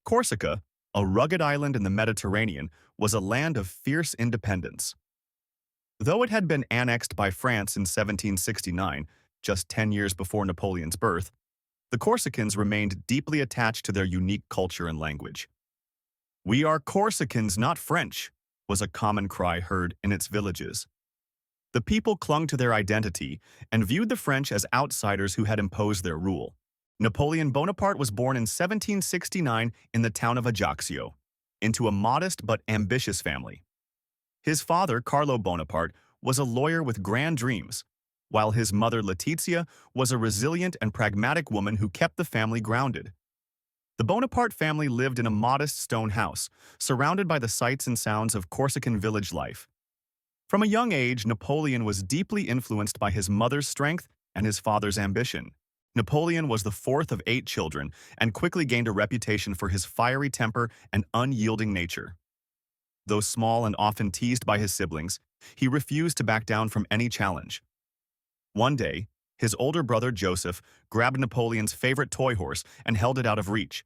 Corsica, a rugged island in the Mediterranean, was a land of fierce independence. Though it had been annexed by France in 1769, just 10 years before Napoleon's birth, the Corsicans remained deeply attached to their unique culture and language. "We are Corsicans, not French," was a common cry heard in its villages. The people clung to their identity and viewed the French as outsiders who had imposed their rule. Napoleon Bonaparte was born in 1769 in the town of Ajaccio, into a modest but ambitious family. His father, Carlo Bonaparte, was a lawyer with grand dreams, while his mother, Letizia, was a resilient and pragmatic woman who kept the family grounded. The Bonaparte family lived in a modest stone house, surrounded by the sights and sounds of Corsican village life. From a young age, Napoleon was deeply influenced by his mother's strength and his father's ambition. Napoleon was the fourth of 8 children and quickly gained a reputation for his fiery temper and unyielding nature. Though small and often teased by his siblings, he refused to back down from any challenge. One day, his older brother Joseph grabbed Napoleon's favorite toy horse and held it out of reach.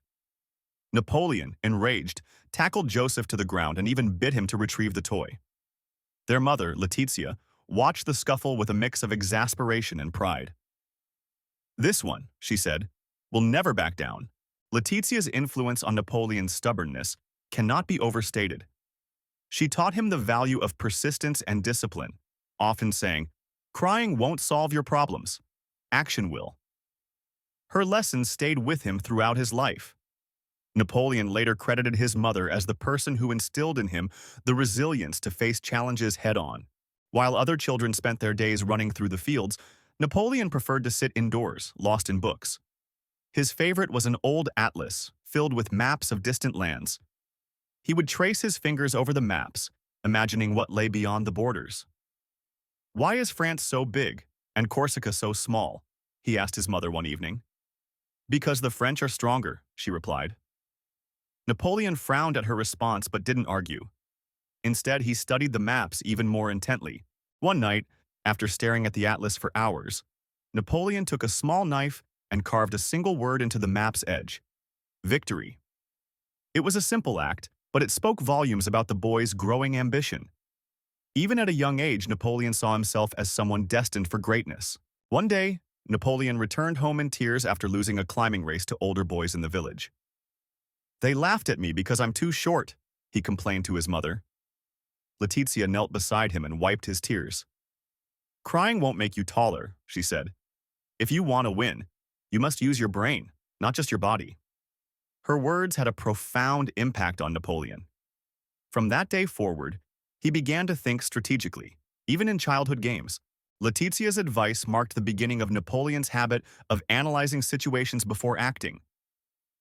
Napoleon, enraged, tackled Joseph to the ground and even bid him to retrieve the toy. Their mother, Letizia, watched the scuffle with a mix of exasperation and pride. "This one," she said, "will never back down." Letizia's influence on Napoleon's stubbornness cannot be overstated. She taught him the value of persistence and discipline, often saying, "Crying won't solve your problems. Action will." Her lessons stayed with him throughout his life. Napoleon later credited his mother as the person who instilled in him the resilience to face challenges head-on. While other children spent their days running through the fields, Napoleon preferred to sit indoors, lost in books. His favorite was an old atlas filled with maps of distant lands. He would trace his fingers over the maps, imagining what lay beyond the borders. "Why is France so big and Corsica so small?" he asked his mother one evening. "Because the French are stronger," she replied. Napoleon frowned at her response but didn't argue. Instead, he studied the maps even more intently. One night, after staring at the atlas for hours, Napoleon took a small knife and carved a single word into the map's edge: victory. It was a simple act, but it spoke volumes about the boy's growing ambition. Even at a young age, Napoleon saw himself as someone destined for greatness. One day, Napoleon returned home in tears after losing a climbing race to older boys in the village. "They laughed at me because I'm too short," he complained to his mother. Letizia knelt beside him and wiped his tears. "Crying won't make you taller," she said. "If you want to win, you must use your brain, not just your body." Her words had a profound impact on Napoleon. From that day forward, he began to think strategically, even in childhood games. Letizia's advice marked the beginning of Napoleon's habit of analyzing situations before acting.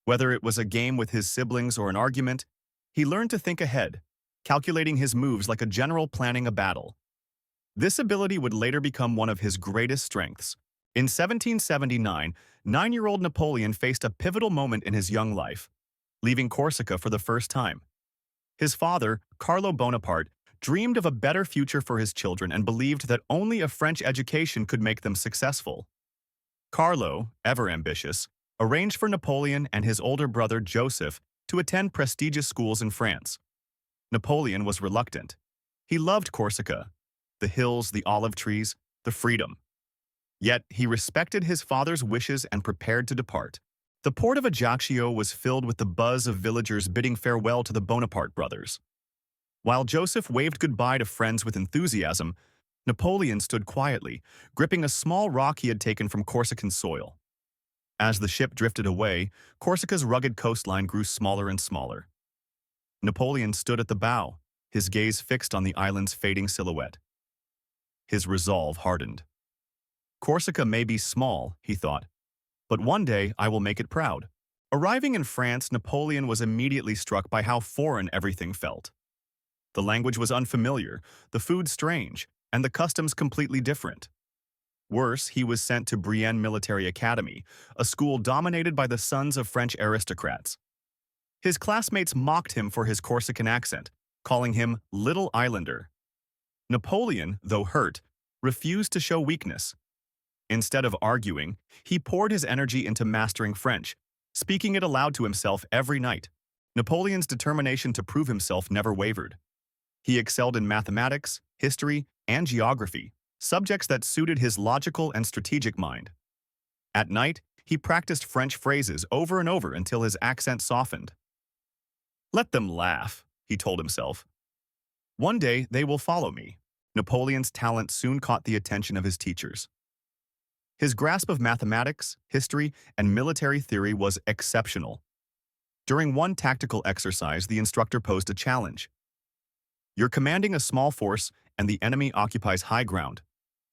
Whether it was a game with his siblings or an argument, he learned to think ahead, calculating his moves like a general planning a battle. This ability would later become one of his greatest strengths. In 1779, 9-year-old Napoleon faced a pivotal moment in his young life, leaving Corsica for the first time. His father, Carlo Bonaparte, dreamed of a better future for his children and believed that only a French education could make them successful. Carlo, ever ambitious, arranged for Napoleon and his older brother Joseph to attend prestigious schools in France. Napoleon was reluctant. He loved Corsica, the hills, the olive trees, the freedom. Yet he respected his father's wishes and prepared to depart. The port of Ajaccio was filled with the buzz of villagers bidding farewell to the Bonaparte brothers. While Joseph waved goodbye to friends with enthusiasm, Napoleon stood quietly, gripping a small rock he had taken from Corsican soil. As the ship drifted away, Corsica's rugged coastline grew smaller and smaller. Napoleon stood at the bow, his gaze fixed on the island's fading silhouette. His resolve hardened. "Corsica may be small," he thought, "but one day I will make it proud." Arriving in France, Napoleon was immediately struck by how foreign everything felt. The language was unfamiliar, the food strange, and the customs completely different. Worse, he was sent to Brienne Military Academy, a school dominated by the sons of French aristocrats. His classmates mocked him for his Corsican accent, calling him Little Islander. Napoleon, though hurt, refused to show weakness. Instead of arguing, he poured his energy into mastering French, speaking it aloud to himself every night. Napoleon's determination to prove himself never wavered. He excelled in mathematics, history, and geography, subjects that suited his logical and strategic mind. At night, he practiced French phrases over and over until his accent softened. "Let them laugh," he told himself. "One day they will follow me." Napoleon's talent soon caught the attention of his teachers. His grasp of mathematics, history, and military theory was exceptional. During one tactical exercise, the instructor posed a challenge. "You're commanding a small force, and the enemy occupies high ground.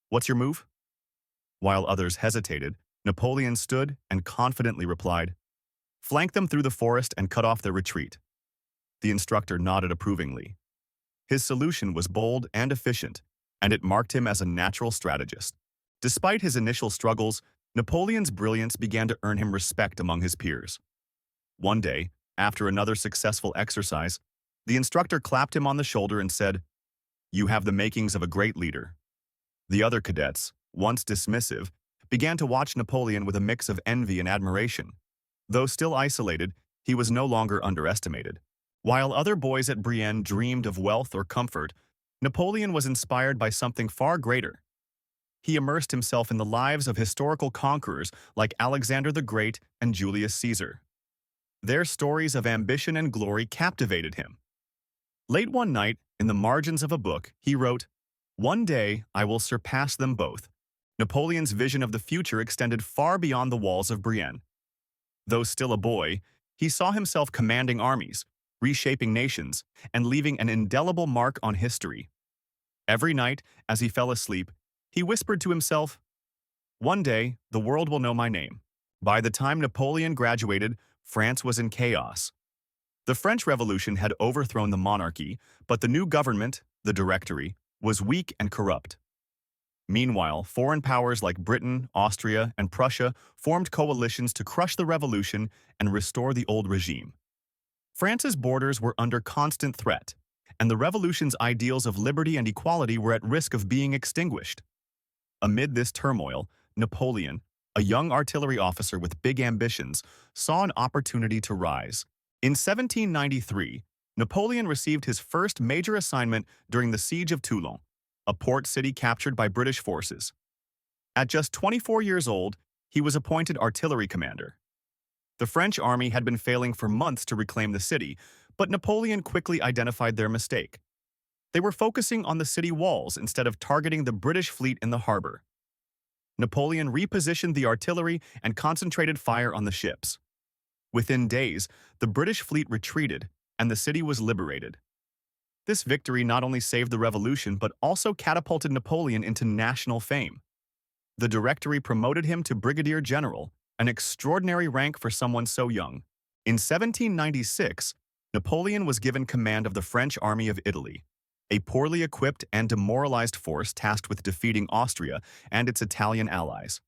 What's your move?" While others hesitated, Napoleon stood and confidently replied, "Flank them through the forest and cut off their retreat." The instructor nodded approvingly. His solution was bold and efficient, and it marked him as a natural strategist. Despite his initial struggles, Napoleon's brilliance began to earn him respect among his peers. One day, after another successful exercise, the instructor clapped him on the shoulder and said, "You have the makings of a great leader." The other cadets, once dismissive, began to watch Napoleon with a mix of envy and admiration. Though still isolated, he was no longer underestimated. While other boys at Brienne dreamed of wealth or comfort, Napoleon was inspired by something far greater. He immersed himself in the lives of historical conquerors like Alexander the Great and Julius Caesar. Their stories of ambition and glory captivated him. Late one night, in the margins of a book, he wrote, "One day I will surpass them both." Napoleon's vision of the future extended far beyond the walls of Brienne. Though still a boy, he saw himself commanding armies, reshaping nations, and leaving an indelible mark on history. Every night, as he fell asleep, he whispered to himself, "One day, the world will know my name." By the time Napoleon graduated, France was in chaos. The French Revolution had overthrown the monarchy, but the new government, the Directory, was weak and corrupt. Meanwhile, foreign powers like Britain, Austria, and Prussia formed coalitions to crush the revolution and restore the old regime. France's borders were under constant threat, and the revolution's ideals of liberty and equality were at risk of being extinguished. Amid this turmoil, Napoleon, a young artillery officer with big ambitions, saw an opportunity to rise. In 1793, Napoleon received his first major assignment during the Siege of Toulon, a port city captured by British forces. At just 24 years old, he was appointed artillery commander. The French army had been failing for months to reclaim the city, but Napoleon quickly identified their mistake. They were focusing on the city walls instead of targeting the British fleet in the harbor. Napoleon repositioned the artillery and concentrated fire on the ships. Within days, the British fleet retreated, and the city was liberated. This victory not only saved the revolution but also catapulted Napoleon into national fame. The Directory promoted him to brigadier general, an extraordinary rank for someone so young. In 1796, Napoleon was given command of the French army of Italy, a poorly equipped and demoralized force tasked with defeating Austria and its Italian allies.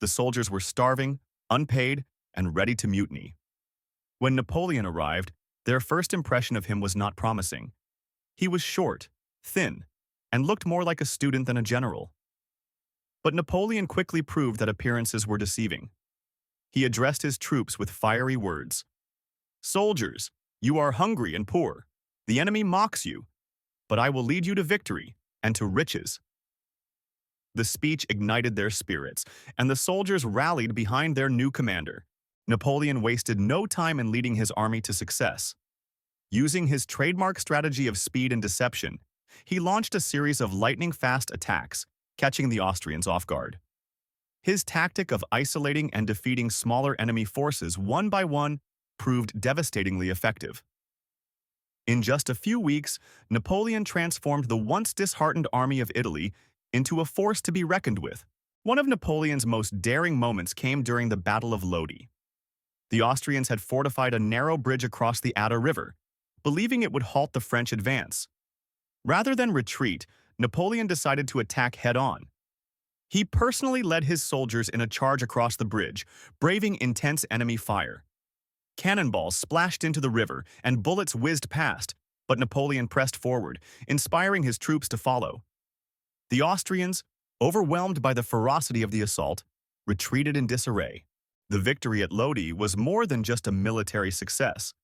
The soldiers were starving, unpaid, and ready to mutiny. When Napoleon arrived, their first impression of him was not promising. He was short, thin, and looked more like a student than a general. But Napoleon quickly proved that appearances were deceiving. He addressed his troops with fiery words. "Soldiers, you are hungry and poor. The enemy mocks you, but I will lead you to victory and to riches." The speech ignited their spirits, and the soldiers rallied behind their new commander. Napoleon wasted no time in leading his army to success. Using his trademark strategy of speed and deception, he launched a series of lightning-fast attacks, catching the Austrians off guard. His tactic of isolating and defeating smaller enemy forces one by one proved devastatingly effective. In just a few weeks, Napoleon transformed the once disheartened army of Italy into a force to be reckoned with. One of Napoleon's most daring moments came during the Battle of Lodi. The Austrians had fortified a narrow bridge across the Adda River, believing it would halt the French advance. Rather than retreat, Napoleon decided to attack head-on. He personally led his soldiers in a charge across the bridge, braving intense enemy fire. Cannonballs splashed into the river and bullets whizzed past, but Napoleon pressed forward, inspiring his troops to follow. The Austrians, overwhelmed by the ferocity of the assault, retreated in disarray. The victory at Lodi was more than just a military success.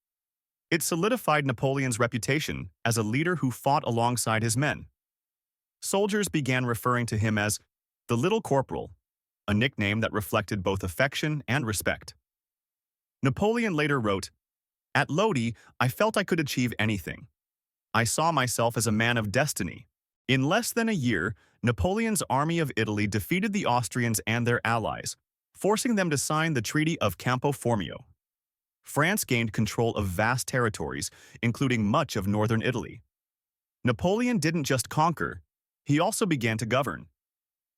It solidified Napoleon's reputation as a leader who fought alongside his men. Soldiers began referring to him as the Little Corporal, a nickname that reflected both affection and respect. Napoleon later wrote, "At Lodi, I felt I could achieve anything. I saw myself as a man of destiny." In less than a year, Napoleon's army of Italy defeated the Austrians and their allies, forcing them to sign the Treaty of Campo Formio. France gained control of vast territories, including much of northern Italy. Napoleon didn't just conquer, he also began to govern.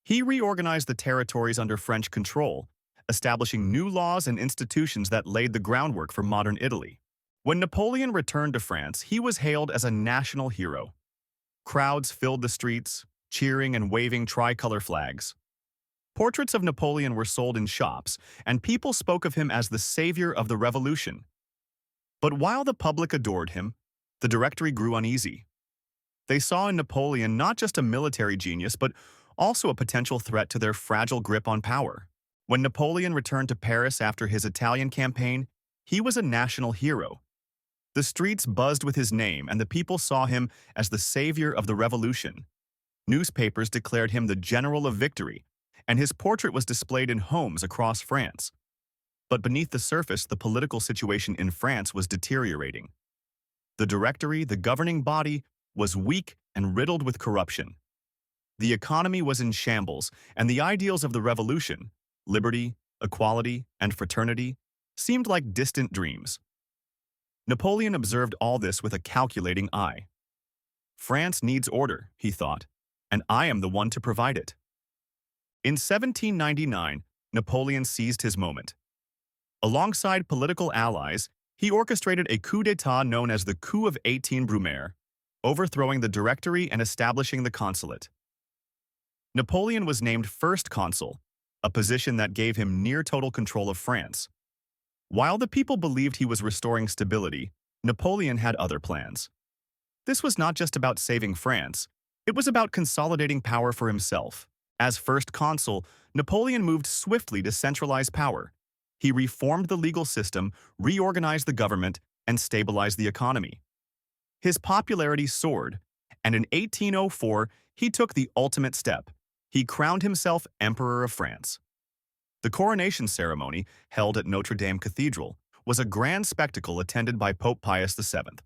He reorganized the territories under French control, establishing new laws and institutions that laid the groundwork for modern Italy. When Napoleon returned to France, he was hailed as a national hero. Crowds filled the streets, cheering and waving tricolor flags. Portraits of Napoleon were sold in shops, and people spoke of him as the savior of the revolution. But while the public adored him, the Directory grew uneasy. They saw in Napoleon not just a military genius, but also a potential threat to their fragile grip on power. When Napoleon returned to Paris after his Italian campaign, he was a national hero. The streets buzzed with his name, and the people saw him as the savior of the revolution. Newspapers declared him the general of victory, and his portrait was displayed in homes across France. But beneath the surface, the political situation in France was deteriorating. The Directory, the governing body, was weak and riddled with corruption. The economy was in shambles, and the ideals of the revolution, liberty, equality, and fraternity, seemed like distant dreams. Napoleon observed all this with a calculating eye. France needs order, he thought, and I am the one to provide it. In 1799, Napoleon seized his moment. Alongside political allies, he orchestrated a coup d'état known as the Coup of 18 Brumaire, overthrowing the Directory and establishing the consulate. Napoleon was named first consul, a position that gave him near-total control of France. While the people believed he was restoring stability, Napoleon had other plans. This was not just about saving France, it was about consolidating power for himself. As first consul, Napoleon moved swiftly to centralize power. He reformed the legal system, reorganized the government, and stabilized the economy. His popularity soared, and in 1804, he took the ultimate step. He crowned himself Emperor of France. The coronation ceremony, held at Notre Dame Cathedral, was a grand spectacle attended by Pope Pius VII.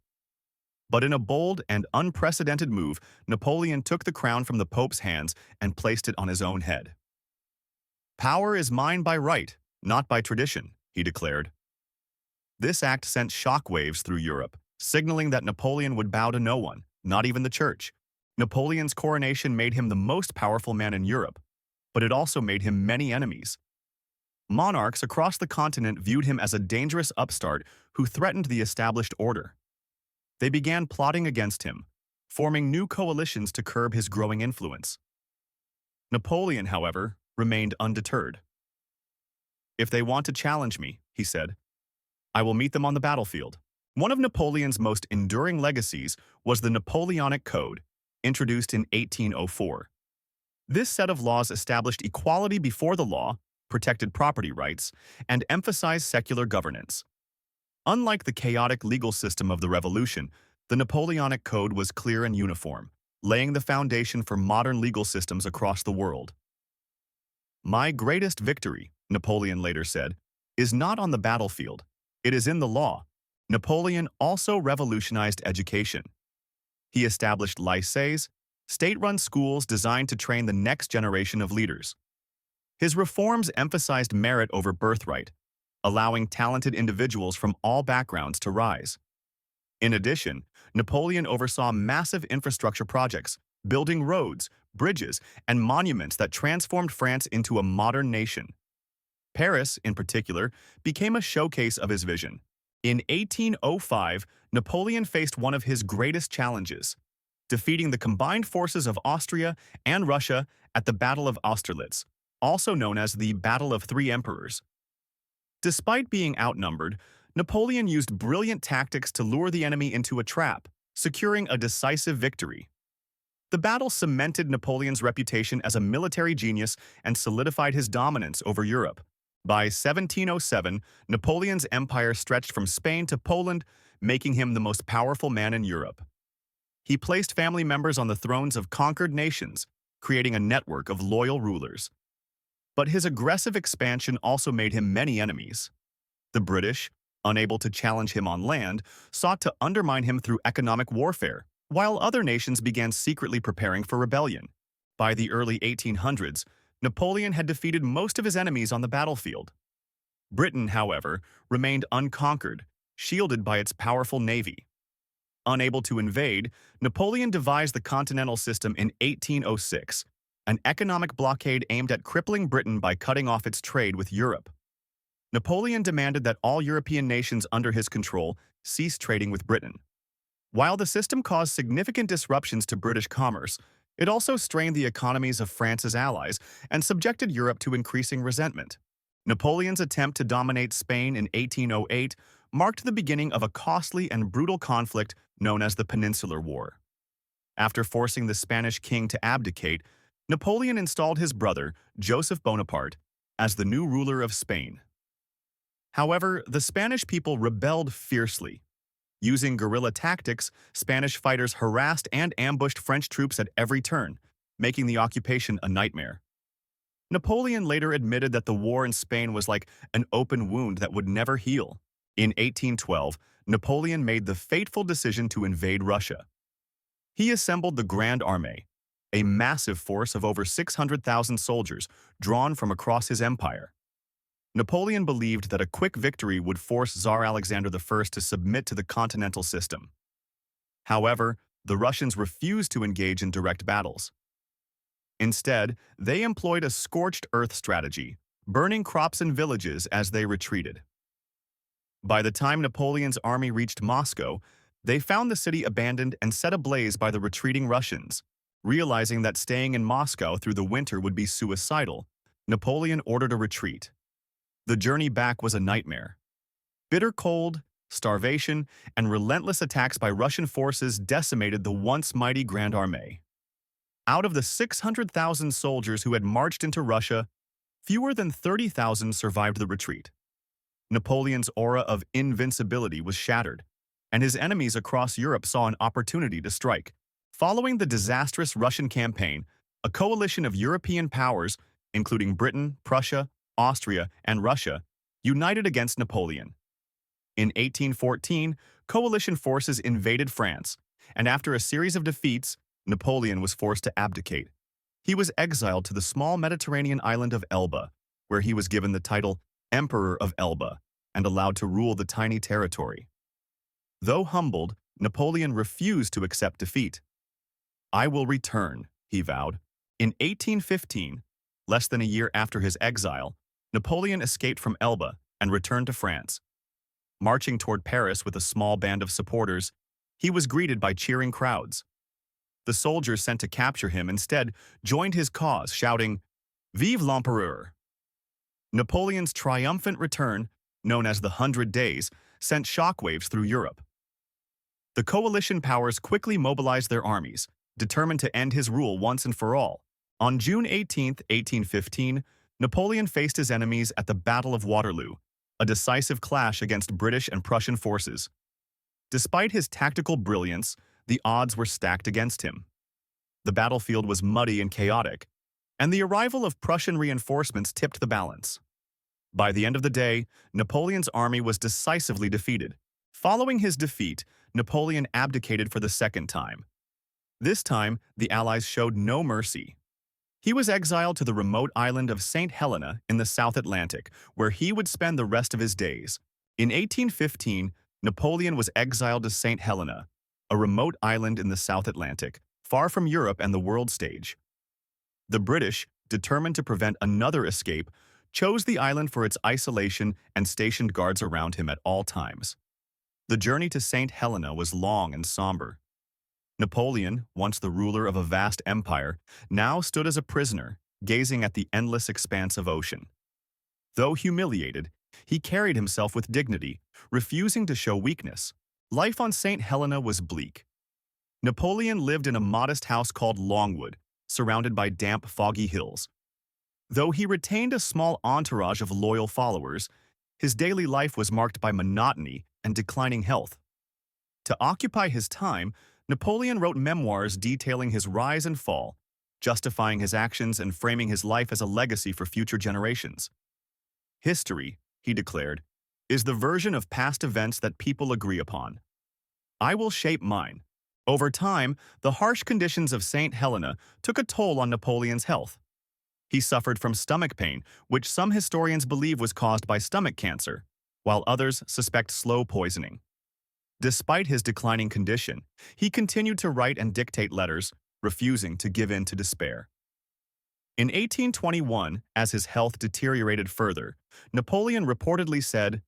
But in a bold and unprecedented move, Napoleon took the crown from the Pope's hands and placed it on his own head. "Power is mine by right, not by tradition," he declared. This act sent shockwaves through Europe, signaling that Napoleon would bow to no one, not even the church. Napoleon's coronation made him the most powerful man in Europe, but it also made him many enemies. Monarchs across the continent viewed him as a dangerous upstart who threatened the established order. They began plotting against him, forming new coalitions to curb his growing influence. Napoleon, however, remained undeterred. "If they want to challenge me," he said, "I will meet them on the battlefield." One of Napoleon's most enduring legacies was the Napoleonic Code, introduced in 1804. This set of laws established equality before the law, protected property rights, and emphasized secular governance. Unlike the chaotic legal system of the Revolution, the Napoleonic Code was clear and uniform, laying the foundation for modern legal systems across the world. "My greatest victory," Napoleon later said, "is not on the battlefield. It is in the law." Napoleon also revolutionized education. He established lycées, state-run schools designed to train the next generation of leaders. His reforms emphasized merit over birthright, allowing talented individuals from all backgrounds to rise. In addition, Napoleon oversaw massive infrastructure projects, building roads, bridges, and monuments that transformed France into a modern nation. Paris, in particular, became a showcase of his vision. In 1805, Napoleon faced one of his greatest challenges, defeating the combined forces of Austria and Russia at the Battle of Austerlitz, also known as the Battle of Three Emperors. Despite being outnumbered, Napoleon used brilliant tactics to lure the enemy into a trap, securing a decisive victory. The battle cemented Napoleon's reputation as a military genius and solidified his dominance over Europe. By 1707, Napoleon's empire stretched from Spain to Poland, making him the most powerful man in Europe. He placed family members on the thrones of conquered nations, creating a network of loyal rulers. But his aggressive expansion also made him many enemies. The British, unable to challenge him on land, sought to undermine him through economic warfare, while other nations began secretly preparing for rebellion. By the early 1800s, Napoleon had defeated most of his enemies on the battlefield. Britain, however, remained unconquered, shielded by its powerful navy. Unable to invade, Napoleon devised the Continental System in 1806, an economic blockade aimed at crippling Britain by cutting off its trade with Europe. Napoleon demanded that all European nations under his control cease trading with Britain. While the system caused significant disruptions to British commerce, it also strained the economies of France's allies and subjected Europe to increasing resentment. Napoleon's attempt to dominate Spain in 1808 marked the beginning of a costly and brutal conflict known as the Peninsular War. After forcing the Spanish king to abdicate, Napoleon installed his brother, Joseph Bonaparte, as the new ruler of Spain. However, the Spanish people rebelled fiercely. Using guerrilla tactics, Spanish fighters harassed and ambushed French troops at every turn, making the occupation a nightmare. Napoleon later admitted that the war in Spain was like an open wound that would never heal. In 1812, Napoleon made the fateful decision to invade Russia. He assembled the Grand Armée, a massive force of over 600,000 soldiers drawn from across his empire. Napoleon believed that a quick victory would force Tsar Alexander I to submit to the continental system. However, the Russians refused to engage in direct battles. Instead, they employed a scorched earth strategy, burning crops and villages as they retreated. By the time Napoleon's army reached Moscow, they found the city abandoned and set ablaze by the retreating Russians. Realizing that staying in Moscow through the winter would be suicidal, Napoleon ordered a retreat. The journey back was a nightmare. Bitter cold, starvation, and relentless attacks by Russian forces decimated the once mighty Grand Armée. Out of the 600,000 soldiers who had marched into Russia, fewer than 30,000 survived the retreat. Napoleon's aura of invincibility was shattered, and his enemies across Europe saw an opportunity to strike. Following the disastrous Russian campaign, a coalition of European powers, including Britain, Prussia, Austria, and Russia, united against Napoleon. In 1814, coalition forces invaded France, and after a series of defeats, Napoleon was forced to abdicate. He was exiled to the small Mediterranean island of Elba, where he was given the title Emperor of Elba and allowed to rule the tiny territory. Though humbled, Napoleon refused to accept defeat. "I will return," he vowed. In 1815, less than a year after his exile, Napoleon escaped from Elba and returned to France. Marching toward Paris with a small band of supporters, he was greeted by cheering crowds. The soldiers sent to capture him instead joined his cause, shouting, "Vive l'Empereur!" Napoleon's triumphant return, known as the 100 Days, sent shockwaves through Europe. The coalition powers quickly mobilized their armies, determined to end his rule once and for all. On June 18, 1815, Napoleon faced his enemies at the Battle of Waterloo, a decisive clash against British and Prussian forces. Despite his tactical brilliance, the odds were stacked against him. The battlefield was muddy and chaotic, and the arrival of Prussian reinforcements tipped the balance. By the end of the day, Napoleon's army was decisively defeated. Following his defeat, Napoleon abdicated for the second time. This time, the Allies showed no mercy. He was exiled to the remote island of St. Helena in the South Atlantic, where he would spend the rest of his days. In 1815, Napoleon was exiled to St. Helena, a remote island in the South Atlantic, far from Europe and the world stage. The British, determined to prevent another escape, chose the island for its isolation and stationed guards around him at all times. The journey to St. Helena was long and somber. Napoleon, once the ruler of a vast empire, now stood as a prisoner, gazing at the endless expanse of ocean. Though humiliated, he carried himself with dignity, refusing to show weakness. Life on St. Helena was bleak. Napoleon lived in a modest house called Longwood, surrounded by damp, foggy hills. Though he retained a small entourage of loyal followers, his daily life was marked by monotony and declining health. To occupy his time, Napoleon wrote memoirs detailing his rise and fall, justifying his actions and framing his life as a legacy for future generations. History, he declared, is the version of past events that people agree upon. I will shape mine. Over time, the harsh conditions of St. Helena took a toll on Napoleon's health. He suffered from stomach pain, which some historians believe was caused by stomach cancer, while others suspect slow poisoning. Despite his declining condition, he continued to write and dictate letters, refusing to give in to despair. In 1821, as his health deteriorated further, Napoleon reportedly said,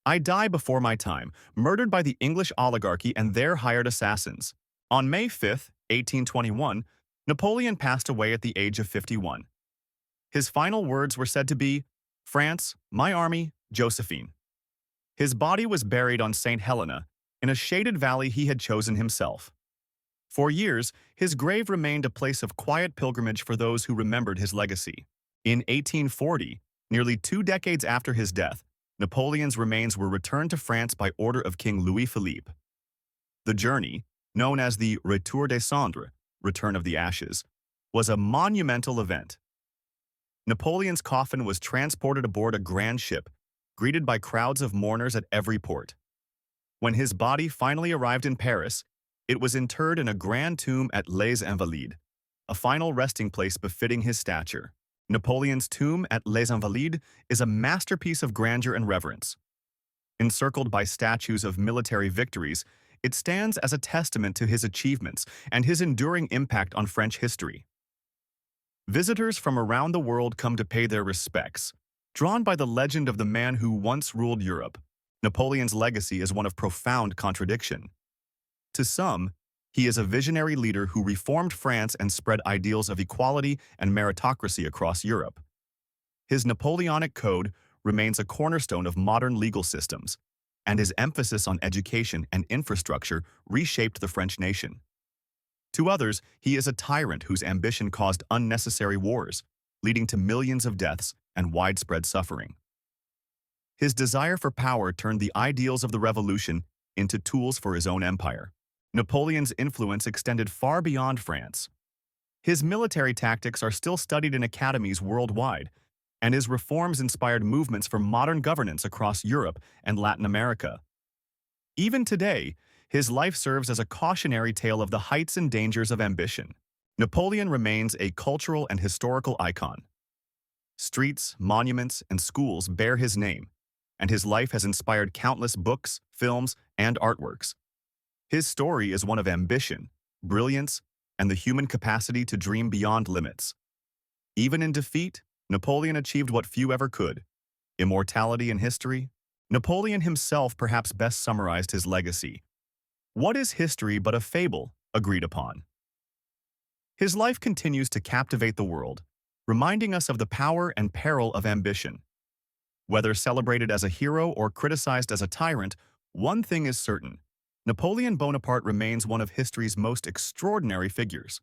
"I die before my time, murdered by the English oligarchy and their hired assassins." On May 5, 1821, Napoleon passed away at the age of 51. His final words were said to be, "France, my army, Josephine." His body was buried on St. Helena, in a shaded valley he had chosen himself. For years, his grave remained a place of quiet pilgrimage for those who remembered his legacy. In 1840, nearly 2 decades after his death, Napoleon's remains were returned to France by order of King Louis-Philippe. The journey, known as the Retour des Cendres, Return of the Ashes, was a monumental event. Napoleon's coffin was transported aboard a grand ship, greeted by crowds of mourners at every port. When his body finally arrived in Paris, it was interred in a grand tomb at Les Invalides, a final resting place befitting his stature. Napoleon's tomb at Les Invalides is a masterpiece of grandeur and reverence. Encircled by statues of military victories, it stands as a testament to his achievements and his enduring impact on French history. Visitors from around the world come to pay their respects, drawn by the legend of the man who once ruled Europe. Napoleon's legacy is one of profound contradiction. To some, he is a visionary leader who reformed France and spread ideals of equality and meritocracy across Europe. His Napoleonic Code remains a cornerstone of modern legal systems, and his emphasis on education and infrastructure reshaped the French nation. To others, he is a tyrant whose ambition caused unnecessary wars, leading to millions of deaths and widespread suffering. His desire for power turned the ideals of the revolution into tools for his own empire. Napoleon's influence extended far beyond France. His military tactics are still studied in academies worldwide, and his reforms inspired movements for modern governance across Europe and Latin America. Even today, his life serves as a cautionary tale of the heights and dangers of ambition. Napoleon remains a cultural and historical icon. Streets, monuments, and schools bear his name, and his life has inspired countless books, films, and artworks. His story is one of ambition, brilliance, and the human capacity to dream beyond limits. Even in defeat, Napoleon achieved what few ever could: immortality in history. Napoleon himself perhaps best summarized his legacy. What is history but a fable, agreed upon? His life continues to captivate the world, reminding us of the power and peril of ambition. Whether celebrated as a hero or criticized as a tyrant, one thing is certain: Napoleon Bonaparte remains one of history's most extraordinary figures.